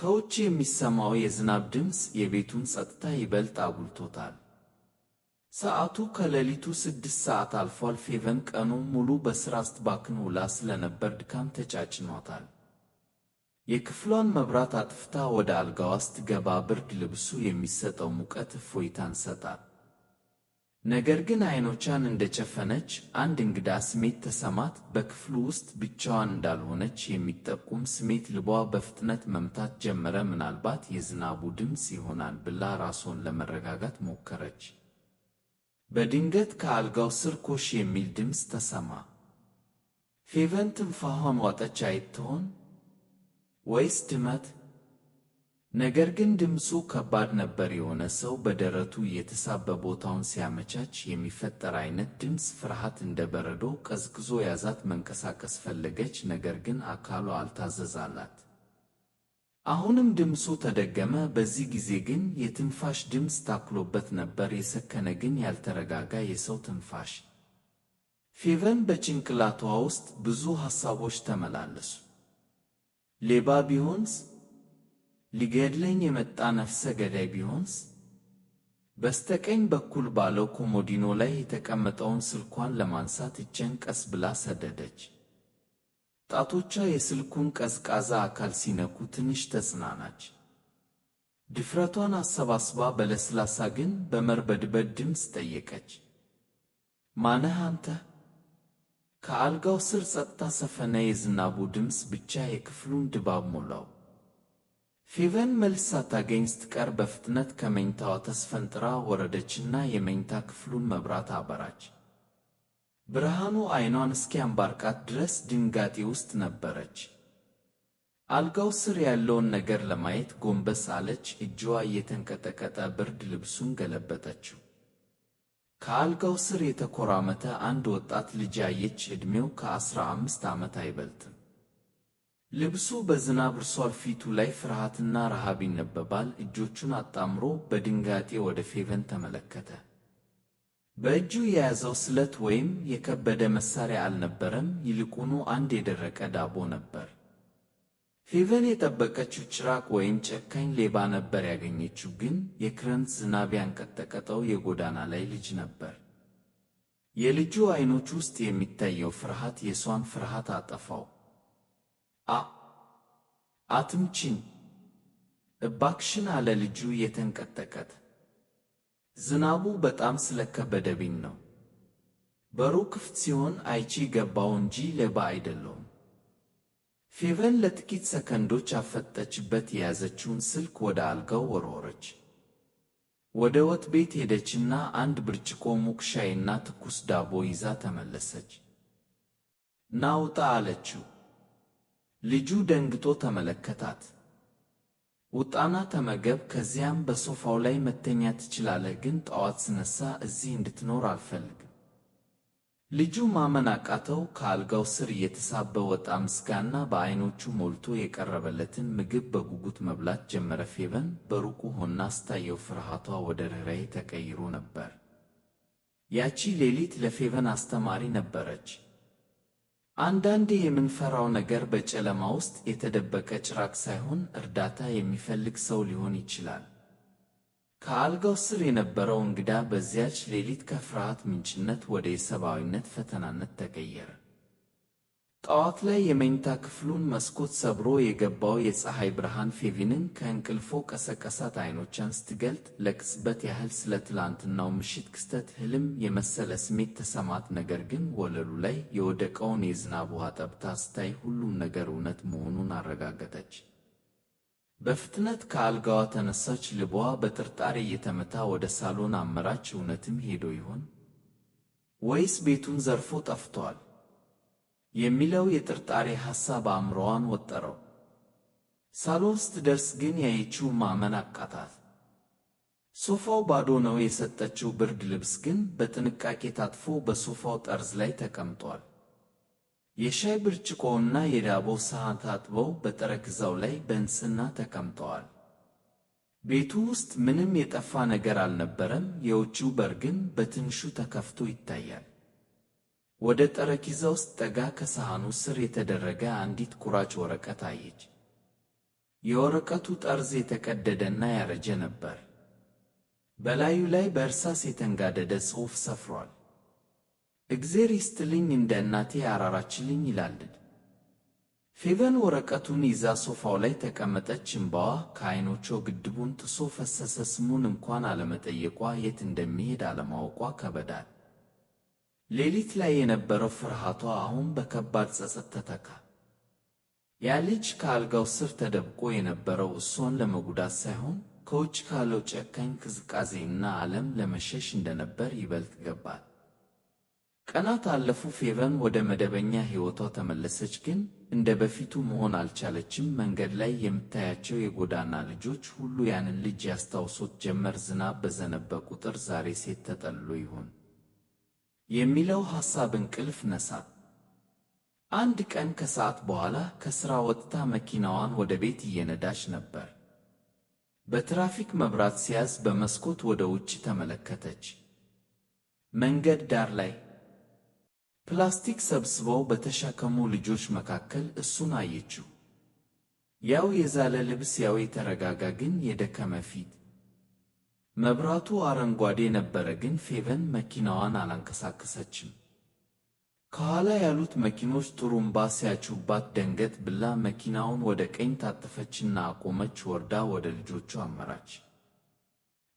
ከውጭ የሚሰማው የዝናብ ድምፅ የቤቱን ጸጥታ ይበልጥ አጉልቶታል። ሰዓቱ ከሌሊቱ 6 ሰዓት አልፏል። ፌቨን ቀኑን ሙሉ በሥራ ስትባክን ውላ ስለነበር ድካም ተጫጭኗታል። የክፍሏን መብራት አጥፍታ ወደ አልጋዋ ስትገባ ብርድ ልብሱ የሚሰጠው ሙቀት እፎይታን ሰጣት። ነገር ግን ዓይኖቿን እንደጨፈነች አንድ እንግዳ ስሜት ተሰማት። በክፍሉ ውስጥ ብቻዋን እንዳልሆነች የሚጠቁም ስሜት ልቧ በፍጥነት መምታት ጀመረ። ምናልባት የዝናቡ ድምፅ ይሆናል ብላ ራሷን ለመረጋጋት ሞከረች። በድንገት ከአልጋው ስር ኮሽ የሚል ድምፅ ተሰማ። ፌቨን ትንፋሿን ዋጠች። አይጥ ትሆን ወይስ ድመት? ነገር ግን ድምፁ ከባድ ነበር። የሆነ ሰው በደረቱ እየተሳበ ቦታውን ሲያመቻች የሚፈጠር አይነት ድምፅ። ፍርሃት እንደ በረዶ ቀዝቅዞ ያዛት። መንቀሳቀስ ፈለገች፣ ነገር ግን አካሏ አልታዘዛላት። አሁንም ድምፁ ተደገመ። በዚህ ጊዜ ግን የትንፋሽ ድምፅ ታክሎበት ነበር፣ የሰከነ ግን ያልተረጋጋ የሰው ትንፋሽ። ፌቨን በጭንቅላቷ ውስጥ ብዙ ሐሳቦች ተመላለሱ። ሌባ ቢሆንስ? ሊገድለኝ የመጣ ነፍሰ ገዳይ ቢሆንስ? በስተቀኝ በኩል ባለው ኮሞዲኖ ላይ የተቀመጠውን ስልኳን ለማንሳት እጇን ቀስ ብላ ሰደደች። ጣቶቿ የስልኩን ቀዝቃዛ አካል ሲነኩ ትንሽ ተጽናናች። ድፍረቷን አሰባስባ በለስላሳ ግን በመርበድበድ ድምፅ ጠየቀች፣ ማነህ አንተ? ከአልጋው ስር ጸጥታ ሰፈነ። የዝናቡ ድምፅ ብቻ የክፍሉን ድባብ ሞላው። ፌቨን መልስ ሳታገኝ ስትቀር በፍጥነት ከመኝታዋ ተስፈንጥራ ወረደችና የመኝታ ክፍሉን መብራት አበራች። ብርሃኑ ዓይኗን እስኪያንባርቃት ድረስ ድንጋጤ ውስጥ ነበረች። አልጋው ስር ያለውን ነገር ለማየት ጎንበስ አለች። እጇ እየተንቀጠቀጠ ብርድ ልብሱን ገለበጠችው። ከአልጋው ስር የተኮራመተ አንድ ወጣት ልጅ አየች። ዕድሜው ከ15 ዓመት አይበልጥም። ልብሱ በዝናብ እርሷል። ፊቱ ላይ ፍርሃትና ረሃብ ይነበባል። እጆቹን አጣምሮ በድንጋጤ ወደ ፌቨን ተመለከተ። በእጁ የያዘው ስለት ወይም የከበደ መሳሪያ አልነበረም፣ ይልቁኑ አንድ የደረቀ ዳቦ ነበር። ፌቨን የጠበቀችው ጭራቅ ወይም ጨካኝ ሌባ ነበር። ያገኘችው ግን የክረምት ዝናብ ያንቀጠቀጠው የጎዳና ላይ ልጅ ነበር። የልጁ ዓይኖች ውስጥ የሚታየው ፍርሃት የሷን ፍርሃት አጠፋው። አትምቺኝ እባክሽን አለ ልጁ እየተንቀጠቀጠ። ዝናቡ በጣም ስለከበደብኝ ነው። በሩ ክፍት ሲሆን አይቼ ገባሁ እንጂ ሌባ አይደለሁም። ፌቨን ለጥቂት ሰከንዶች አፈጠችበት። የያዘችውን ስልክ ወደ አልጋው ወረወረች። ወደ ወጥ ቤት ሄደችና አንድ ብርጭቆ ሙቅ ሻይና ትኩስ ዳቦ ይዛ ተመለሰች። ና ውጣ አለችው። ልጁ ደንግጦ ተመለከታት። ውጣና ተመገብ፣ ከዚያም በሶፋው ላይ መተኛት ትችላለህ፣ ግን ጠዋት ስነሳ እዚህ እንድትኖር አልፈልግም። ልጁ ማመን አቃተው። ከአልጋው ስር እየተሳበ ወጣ። ምስጋና በዓይኖቹ ሞልቶ የቀረበለትን ምግብ በጉጉት መብላት ጀመረ። ፌቨን በሩቁ ሆና ስታየው ፍርሃቷ ወደ ርኅራኄ ተቀይሮ ነበር። ያቺ ሌሊት ለፌቨን አስተማሪ ነበረች። አንዳንዴ የምንፈራው ነገር በጨለማ ውስጥ የተደበቀ ጭራቅ ሳይሆን እርዳታ የሚፈልግ ሰው ሊሆን ይችላል። ከአልጋው ስር የነበረው እንግዳ በዚያች ሌሊት ከፍርሃት ምንጭነት ወደ የሰብአዊነት ፈተናነት ተቀየረ። ጠዋት ላይ የመኝታ ክፍሉን መስኮት ሰብሮ የገባው የፀሐይ ብርሃን ፌቨንን ከእንቅልፎ ቀሰቀሳት። ዓይኖቿን ስትገልጥ ለቅጽበት ያህል ስለ ትላንትናው ምሽት ክስተት ሕልም የመሰለ ስሜት ተሰማት። ነገር ግን ወለሉ ላይ የወደቀውን የዝናብ ውሃ ጠብታ ስታይ ሁሉም ነገር እውነት መሆኑን አረጋገጠች። በፍጥነት ከአልጋዋ ተነሳች። ልቧ በጥርጣሬ እየተመታ ወደ ሳሎን አመራች። እውነትም ሄዶ ይሆን ወይስ ቤቱን ዘርፎ ጠፍቷል የሚለው የጥርጣሬ ሐሳብ አእምሮዋን ወጠረው። ሳሎን ስትደርስ ግን ያየችው ማመን አቃታት። ሶፋው ባዶ ነው። የሰጠችው ብርድ ልብስ ግን በጥንቃቄ ታጥፎ በሶፋው ጠርዝ ላይ ተቀምጧል። የሻይ ብርጭቆውና የዳቦ ሳህን ታጥበው በጠረጴዛው ላይ በንጽህና ተቀምጠዋል። ቤቱ ውስጥ ምንም የጠፋ ነገር አልነበረም። የውጭው በር ግን በትንሹ ተከፍቶ ይታያል። ወደ ጠረጴዛው ስትጠጋ ከሳህኑ ስር የተደረገ አንዲት ቁራጭ ወረቀት አየች። የወረቀቱ ጠርዝ የተቀደደና ያረጀ ነበር። በላዩ ላይ በእርሳስ የተንጋደደ ጽሑፍ ሰፍሯል። እግዜር ይስጥልኝ እንደ እናቴ አራራችልኝ ይላል። ፌቨን ወረቀቱን ይዛ ሶፋው ላይ ተቀመጠች። እምባዋ ከዓይኖቿ ግድቡን ጥሶ ፈሰሰ። ስሙን እንኳን አለመጠየቋ፣ የት እንደሚሄድ አለማወቋ ከበዳል። ሌሊት ላይ የነበረው ፍርሃቷ አሁን በከባድ ጸጸት ተተካ። ያ ልጅ ከአልጋው ስር ተደብቆ የነበረው እሷን ለመጉዳት ሳይሆን ከውጭ ካለው ጨካኝ ቅዝቃዜና ዓለም ለመሸሽ እንደነበር ይበልጥ ገባል። ቀናት አለፉ። ፌቨን ወደ መደበኛ ሕይወቷ ተመለሰች፣ ግን እንደ በፊቱ መሆን አልቻለችም። መንገድ ላይ የምታያቸው የጎዳና ልጆች ሁሉ ያንን ልጅ ያስታውሱት ጀመር። ዝናብ በዘነበ ቁጥር ዛሬ ሴት ተጠልሎ ይሆን የሚለው ሐሳብ እንቅልፍ ነሳት። አንድ ቀን ከሰዓት በኋላ ከሥራ ወጥታ መኪናዋን ወደ ቤት እየነዳች ነበር። በትራፊክ መብራት ሲያዝ በመስኮት ወደ ውጭ ተመለከተች። መንገድ ዳር ላይ ፕላስቲክ ሰብስበው በተሸከሙ ልጆች መካከል እሱን አየችው። ያው የዛለ ልብስ፣ ያው የተረጋጋ ግን የደከመ ፊት። መብራቱ አረንጓዴ ነበረ፣ ግን ፌቨን መኪናዋን አላንቀሳቀሰችም። ከኋላ ያሉት መኪኖች ጥሩምባ ሲያጩባት ደንገጥ ብላ መኪናውን ወደ ቀኝ ታጠፈችና አቆመች። ወርዳ ወደ ልጆቹ አመራች።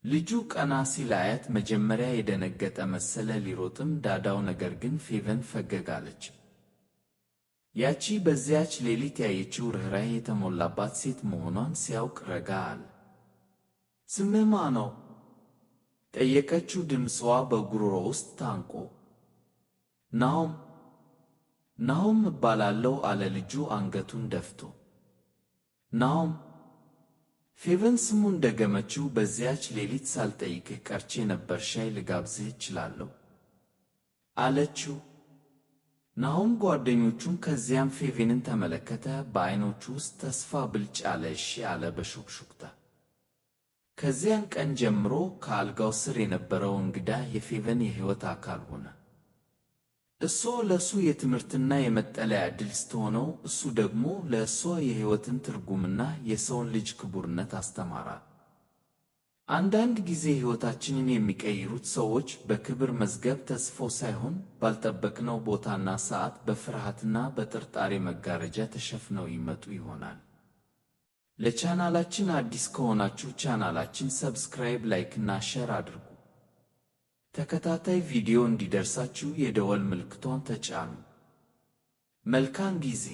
ልጁ ቀና ሲል አያት። መጀመሪያ የደነገጠ መሰለ፣ ሊሮጥም ዳዳው። ነገር ግን ፌቨን ፈገግ አለች። ያቺ በዚያች ሌሊት ያየችው ርኅራኄ የተሞላባት ሴት መሆኗን ሲያውቅ ረጋ አለ። ስምህ ማን ነው? ጠየቀችው፣ ድምፅዋ በጉሮሮ ውስጥ ታንቆ። ናሆም እባላለሁ አለ ልጁ አንገቱን ደፍቶ። ናሆም። ፌቨን ስሙን ደገመችው። በዚያች ሌሊት ሳልጠይቅህ ቀርቼ ነበር፣ ሻይ ልጋብዝህ እችላለሁ አለችው። ናሆም ጓደኞቹን ከዚያም ፌቨንን ተመለከተ። በዐይኖቹ ውስጥ ተስፋ ብልጭ አለ። እሺ አለ በሹክሹክታ። ከዚያን ቀን ጀምሮ ከአልጋው ስር የነበረው እንግዳ የፌቨን የሕይወት አካል ሆነ። እሷ ለእሱ የትምህርትና የመጠለያ ዕድል ስትሆነው፣ እሱ ደግሞ ለእሷ የሕይወትን ትርጉምና የሰውን ልጅ ክቡርነት አስተማራት። አንዳንድ ጊዜ ሕይወታችንን የሚቀይሩት ሰዎች በክብር መዝገብ ተጽፈው ሳይሆን ባልጠበቅነው ቦታና ሰዓት በፍርሃትና በጥርጣሬ መጋረጃ ተሸፍነው ይመጡ ይሆናል። ለቻናላችን አዲስ ከሆናችሁ ቻናላችን ሰብስክራይብ፣ ላይክና ሼር አድርጉ። ተከታታይ ቪዲዮ እንዲደርሳችሁ የደወል ምልክቷን ተጫኑ። መልካም ጊዜ።